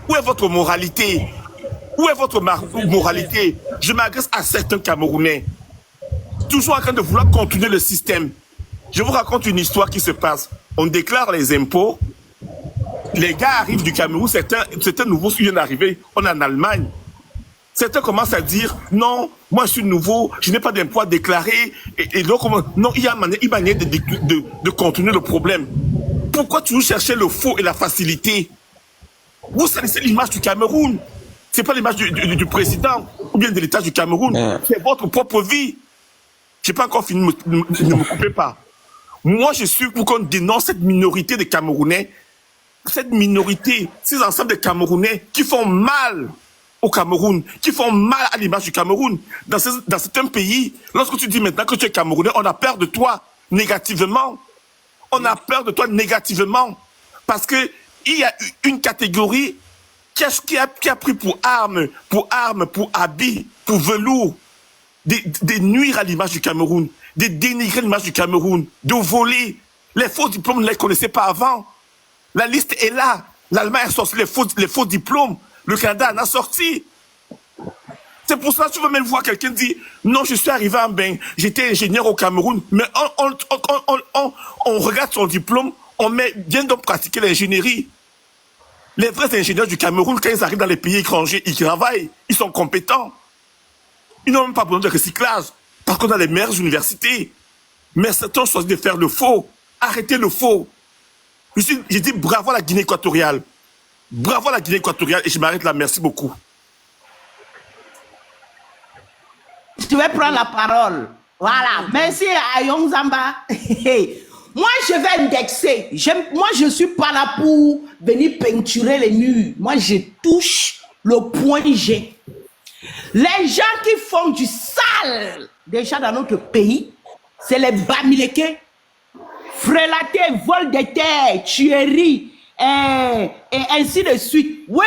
Où est votre moralité? Où est votre moralité? Je m'adresse à certains Camerounais, toujours en train de vouloir continuer le système. Je vous raconte une histoire qui se passe. On déclare les impôts. Les gars arrivent du Cameroun, certains nouveaux qui viennent d'arriver. On est en Allemagne. Certains commencent à dire, non, moi je suis nouveau, je n'ai pas d'impôts à déclarer. Et donc, non, il y a une manière de continuer le problème. Pourquoi toujours chercher le faux et la facilité? Vous salissez l'image du Cameroun. Ce n'est pas l'image du président ou bien de l'État du Cameroun. C'est votre propre vie. Je n'ai pas encore fini, ne me coupez pas. Moi, je suis pour qu'on dénonce cette minorité de Camerounais, cette minorité, ces ensembles de Camerounais qui font mal au Cameroun, qui font mal à l'image du Cameroun. Dans certains pays, lorsque tu dis maintenant que tu es Camerounais, on a peur de toi négativement. On a peur de toi négativement. Parce qu'il y a une catégorie qui a pris pour arme, pour habit, pour velours, de nuire à l'image du Cameroun, de dénigrer l'image du Cameroun, de voler. Les faux diplômes, ne les connaissaient pas avant. La liste est là. L'Allemagne a sorti les faux diplômes. Le Canada en a sorti. C'est pour ça que tu veux même voir quelqu'un dire « Non, je suis arrivé en bain, j'étais ingénieur au Cameroun. » Mais on regarde son diplôme, on met bien donc pratiquer l'ingénierie. Les vrais ingénieurs du Cameroun, quand ils arrivent dans les pays étrangers, ils travaillent, ils sont compétents. Ils n'ont même pas besoin de recyclage. Par contre, dans les meilleures universités. Mais certains ont choisi de faire le faux. Arrêtez le faux. J'ai dit bravo à la Guinée équatoriale. Bravo à la Guinée équatoriale et je m'arrête là. Merci beaucoup. Je vais prendre la parole. Voilà. Merci à Young Zamba. Moi, je vais indexer. Moi, je ne suis pas là pour venir peinturer les murs. Moi, je touche le point G. Les gens qui font du sale, déjà dans notre pays, c'est les Bamileke, frélatés, vol de terre, tueries, et ainsi de suite. Oui.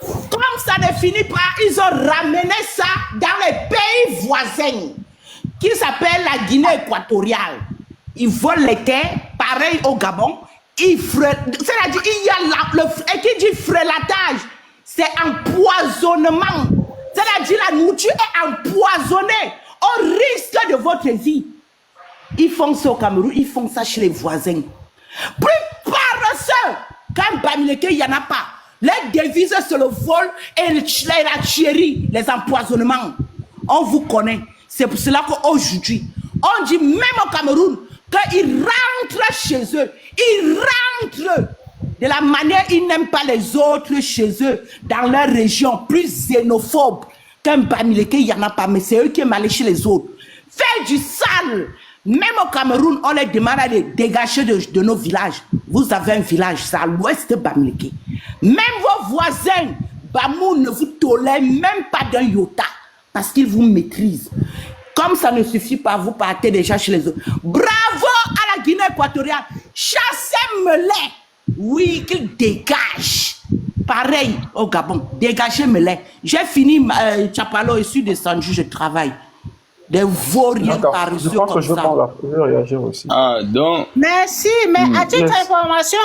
Comme ça ne finit pas, ils ont ramené ça dans les pays voisins, qui s'appellent la Guinée équatoriale. Ils volent les terres, pareil au Gabon. C'est-à-dire, il y a et qui dit frélatage, c'est empoisonnement. C'est-à-dire, la nourriture est empoisonnée au risque de votre vie. Ils font ça au Cameroun, ils font ça chez les voisins. Plus par ça, quand Bamileke, il n'y en a pas. Les devises, c'est le vol et la tuerie, les empoisonnements. On vous connaît. C'est pour cela qu'aujourd'hui, on dit même au Cameroun, qu'ils rentrent chez eux. Ils rentrent de la manière ils n'aiment pas les autres chez eux, dans leur région, plus xénophobe qu'un Bamileke, il n'y en a pas, mais c'est eux qui aiment aller chez les autres. Faire du sale. Même au Cameroun, on les demande à les dégager de nos villages. Vous avez un village, c'est à l'ouest de Bamileke. Même vos voisins, Bamou ne vous tolèrent même pas d'un iota, parce qu'ils vous maîtrisent. Comme ça ne suffit pas, vous partez déjà chez les autres. Bravo à la Guinée équatoriale. Chassez-les. Oui, qu'ils dégagent. Pareil au Gabon. Dégagez-les. J'ai fini Tchapalo et je suis descendu, je travaille. Des vauriens par je pense que je vais réagir aussi. Ah, donc... Merci, mais à titre d'information,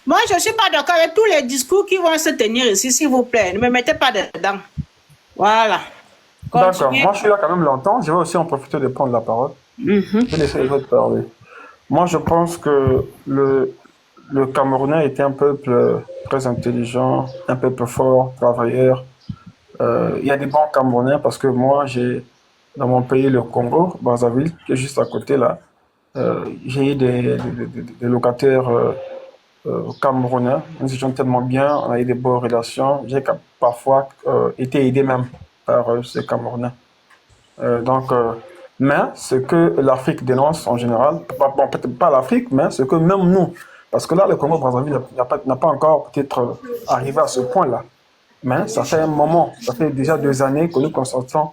moi je ne suis pas d'accord avec tous les discours qui vont se tenir ici, s'il vous plaît. Ne me mettez pas dedans. Voilà. D'accord, moi je suis là quand même longtemps, je vais aussi en profiter de prendre la parole. Je vais laisser les autres parler. Moi je pense que le Camerounais était un peuple très intelligent, un peuple fort, travailleur. Il y a des bons Camerounais parce que moi j'ai... Dans mon pays, le Congo, Brazzaville, qui est juste à côté là, j'ai eu des locataires camerounais. Nous étions tellement bien, on a eu des bonnes relations. J'ai parfois été aidé même par ces Camerounais. Mais ce que l'Afrique dénonce en général, bon, peut-être pas l'Afrique, mais ce que même nous, parce que là, le Congo-Brazzaville n'a pas encore peut-être arrivé à ce point-là. Mais ça fait un moment, ça fait déjà 2 années que nous constatons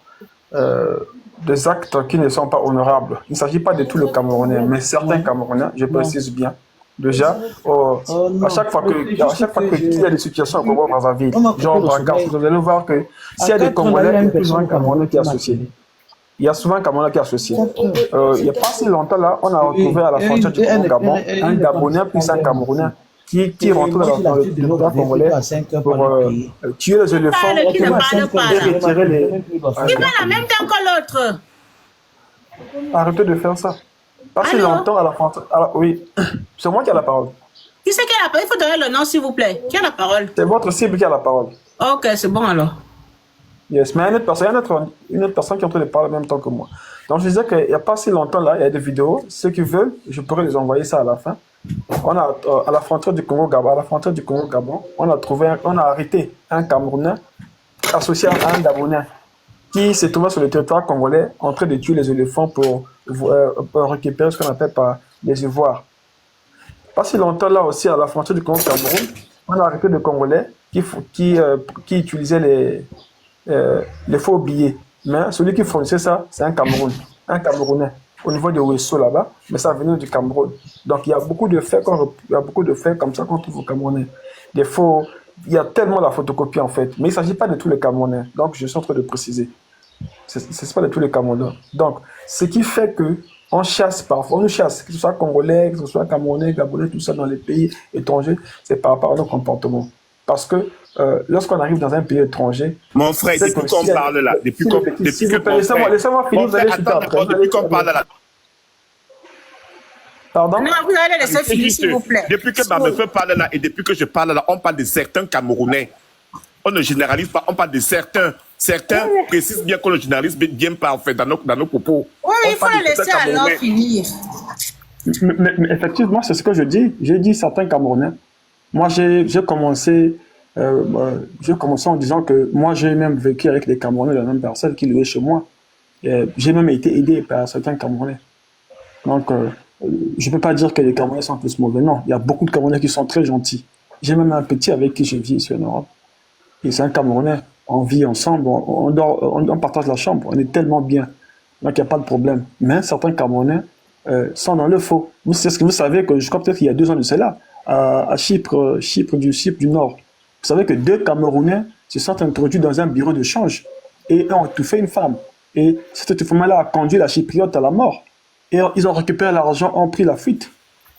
des actes qui ne sont pas honorables. Il ne s'agit pas de tout le Camerounais, mais certains Camerounais, je précise bien. Déjà, à chaque fois qu'il y a des situations au Congo-Brazzaville, genre vous allez voir que s'il y a des Congolais, il y a plus souvent un Camerounais qui est associé. Il y a souvent un Camerounais qui est associé. Il n'y a pas si longtemps là, on a retrouvé à la frontière du Congo-Gabon un Gabonais plus un Camerounais qui rentrent dans le territoire congolais pour tuer les éléphants Qui ne parle pas et là. retirer les... Qui parle en même temps que l'autre. Arrêtez de faire ça. Passez Allô? longtemps à la frontière. Oui, c'est moi qui ai la parole. Qui c'est qui a la parole? Il faut donner le nom, s'il vous plaît. Qui a la parole? C'est votre cible qui a la parole. Ok, c'est bon alors. Yes, mais il y a une autre personne qui est en train de parler en même temps que moi. Donc je disais qu'il n'y a pas si longtemps là, il y a des vidéos. Ceux qui veulent, je pourrais les envoyer ça à la fin. On a à la frontière du Congo-Gabon, on a arrêté un Camerounais associé à un Gabonais qui se trouvait sur le territoire congolais en train de tuer les éléphants pour récupérer ce qu'on appelle par les ivoires. Pas si longtemps là aussi à la frontière du Congo-Cameroun, on a arrêté des Congolais qui utilisaient les faux billets. Mais celui qui fournissait ça, c'est un Camerounais, au niveau de Ouesso là-bas, mais ça venait du Cameroun. Donc il y a beaucoup de faits comme ça qu'on trouve au Camerounais. Des faux, il y a tellement la photocopie en fait, mais il ne s'agit pas de tous les Camerounais. Donc je suis en train de préciser. Ce n'est pas de tous les Camerounais. Donc ce qui fait que on chasse parfois, on nous chasse, que ce soit Congolais, que ce soit Camerounais, Gabonais, tout ça dans les pays étrangers, c'est par rapport à nos comportements. Parce que lorsqu'on arrive dans un pays étranger... Mon frère, depuis qu'on parle là, laissez-moi finir, vous allez chuter après. Depuis qu'on parle là... Pardon? Non, vous allez laisser finir, s'il vous plaît. Depuis que ma meuf parle là et depuis que je parle là, on parle de certains Camerounais. On ne généralise pas, on parle de certains. Certains précisent bien qu'on ne généralise bien pas en fait dans nos propos. Oui, il faut le laisser alors finir. Mais effectivement, c'est ce que je dis. J'ai dit certains Camerounais. Moi, j'ai commencé en disant que moi, j'ai même vécu avec des Camerounais de la même personne qui louaient chez moi. J'ai même été aidé par certains Camerounais. Donc, je ne peux pas dire que les Camerounais sont plus mauvais. Non, il y a beaucoup de Camerounais qui sont très gentils. J'ai même un petit avec qui je vis ici en Europe. Et c'est un Camerounais. On vit ensemble, on partage la chambre. On est tellement bien. Donc, il n'y a pas de problème. Mais certains Camerounais sont dans le faux. Vous savez que je crois peut-être qu'il y a 2 ans de cela, à Chypre du Nord. Vous savez que 2 Camerounais se sont introduits dans un bureau de change et ont étouffé une femme. Et cet étouffement-là a conduit la Chypriote à la mort. Et ils ont récupéré l'argent, ont pris la fuite.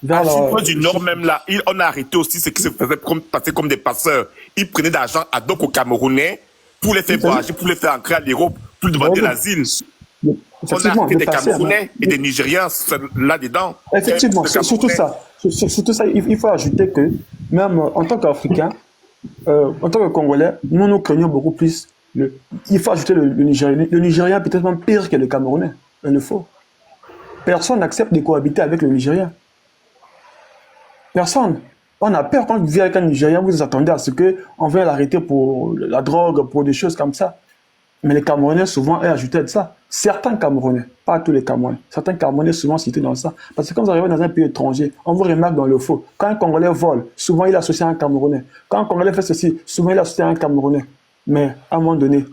À Chypre du Nord même là, on a arrêté aussi ce qui se faisait passer comme des passeurs. Ils prenaient de l'argent à d'autres Camerounais pour les faire voyager, pour les faire entrer à l'Europe, pour demander l'asile. On a arrêté des Camerounais et des Nigériens là-dedans. Effectivement, c'est surtout ça. Surtout ça, il faut ajouter que même en tant qu'Africains, en tant que Congolais, nous craignons beaucoup plus. Il faut ajouter le Nigérien. Le Nigérien est peut-être même pire que le Camerounais. Il le faut. Personne n'accepte de cohabiter avec le Nigérien. Personne. On a peur quand vous vivez avec un Nigérien, vous attendez à ce qu'on vienne l'arrêter pour la drogue, pour des choses comme ça. Mais les Camerounais, souvent, est ajouté à ça. Certains Camerounais, pas tous les Camerounais, certains Camerounais souvent cités dans ça. Parce que quand vous arrivez dans un pays étranger, on vous remarque dans le faux. Quand un Congolais vole, souvent il est associé à un Camerounais. Quand un Congolais fait ceci, souvent il est associé à un Camerounais. Mais à un moment donné,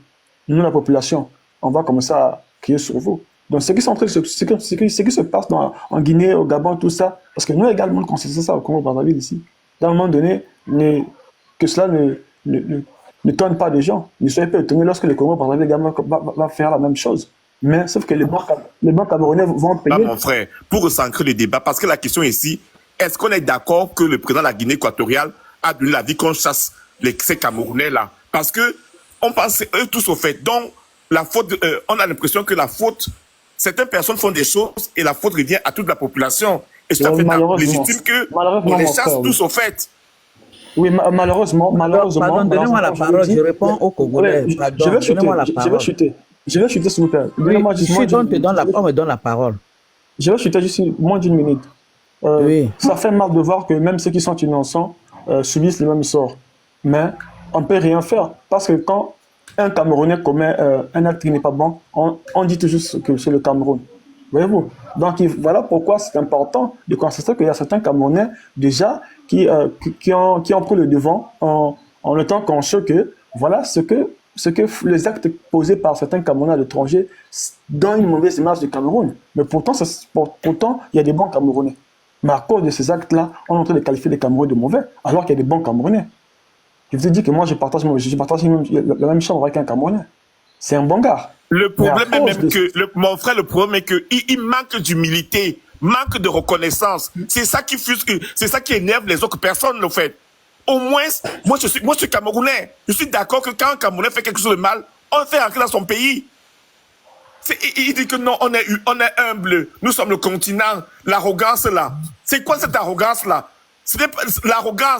nous, la population, on va commencer à crier sur vous. Donc, ce qui se passe en Guinée, au Gabon, tout ça, parce que nous également, on considère ça au Congo-Brazzaville ici. Dans un moment donné, que cela ne tonne pas des gens. Ne soyez pas étonnés lorsque le Congo-Brazzaville va faire la même chose. Mais sauf que les banques camerounais vont payer. Mon frère, pour recentrer le débat, parce que la question ici, est-ce qu'on est d'accord que le président de la Guinée équatoriale a donné l'avis qu'on chasse ces Camerounais-là? Parce que on pense eux tous au fait. Donc, la faute, on a l'impression que la faute, certaines personnes font des choses et la faute revient à toute la population. Et c'est tout à fait légitime qu'on les chasse tous au fait. Oui, malheureusement. Pardon, donnez-moi la parole, je réponds au Congolais. Je vais chuter, s'il vous plaît. On me donne la parole. Je vais chuter juste moins d'1 minute. Ça fait mal de voir que même ceux qui sont innocents subissent le même sort. Mais on ne peut rien faire. Parce que quand un Camerounais commet un acte qui n'est pas bon, on dit toujours que c'est le Cameroun. Voyez-vous? Donc voilà pourquoi c'est important de constater qu'il y a certains Camerounais déjà qui ont pris le devant en étant conscients que voilà ce que les actes posés par certains Camerounais à l'étranger donnent une mauvaise image du Cameroun. Mais pourtant, il y a des bons Camerounais. Mais à cause de ces actes-là, on est en train de qualifier les Camerounais de mauvais, alors qu'il y a des bons Camerounais. Je vous ai dit que moi, je partage la même chambre avec un Camerounais. C'est un bon gars. Le problème est même que, mon frère, le problème est qu'il manque d'humilité. manque de reconnaissance. C'est ça qui frustre, c'est ça qui énerve les autres personnes, en fait. Au moins, moi je suis Camerounais. Je suis d'accord que quand un Camerounais fait quelque chose de mal, on le fait rentrer dans son pays. Il dit que non, on est humble. Nous sommes le continent. L'arrogance là. C'est quoi cette arrogance là? L'arrogance,